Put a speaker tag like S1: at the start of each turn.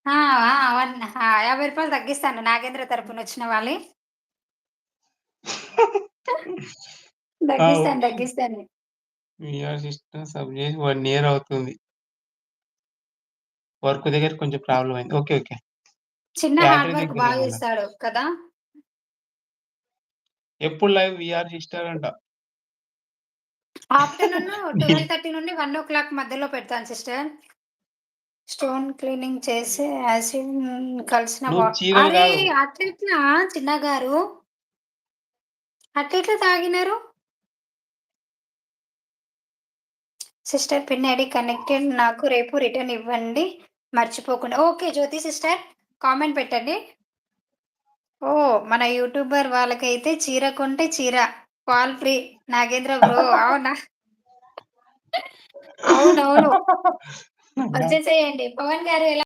S1: ఆ! ఆ! ఆ! రూ. 50 తగ్గిస్తాను. నాగేంద్ర తరపునొచ్చిన వాళ్ళి.
S2: ఆ!
S1: తగ్గిస్తాను.
S2: ఓకే.
S1: తగ్గిస్తాను.
S2: వీఆర్ సిస్టమ్ సబ్ జేసి 1 ఇయర్ అవుతుంది. వర్క్ దగ్గర కొంచెం ప్రాబ్లమ్ అయింది. ఓకే. ఓకే.
S1: చిన్న హార్డ్
S2: యాడరీ
S1: వర్క్ బాగా
S2: దగ్గరేమన్నారు.
S1: చేస్తాడు కదా!
S2: ఎప్పుడు లైవ్ వీఆర్ సిస్టర్ అంట.
S1: ఆఫ్టర్‌నూన్
S2: నేను
S1: 12:30 నుండి 1:00 మధ్యలో పెడతాను సిస్టర్. స్టోన్ క్లీనింగ్ చేసి యాసిడ్ కలిసిన
S2: నువ్వు చీరలు
S1: అరే!
S2: గాదు.
S1: అట్లెట్లా చిన్నగారు? అట్లెట్లా తాగినారు? సిస్టర్ పిన్ ఐడీ కనెక్టెడ్ నాకు రేపు రిటర్న్ ఇవ్వండి. మర్చిపోకుండా. ఓకే. జ్యోతి సిస్టర్ కామెంట్ పెట్టండి. ఓహ్! మన యూట్యూబర్ వాళ్ళకైతే చీర కొంటే చీర. Call free. నాగేంద్ర బ్రో అవునా? అవునవును. వచ్చేసేయండి. పవన్ గారు ఎలా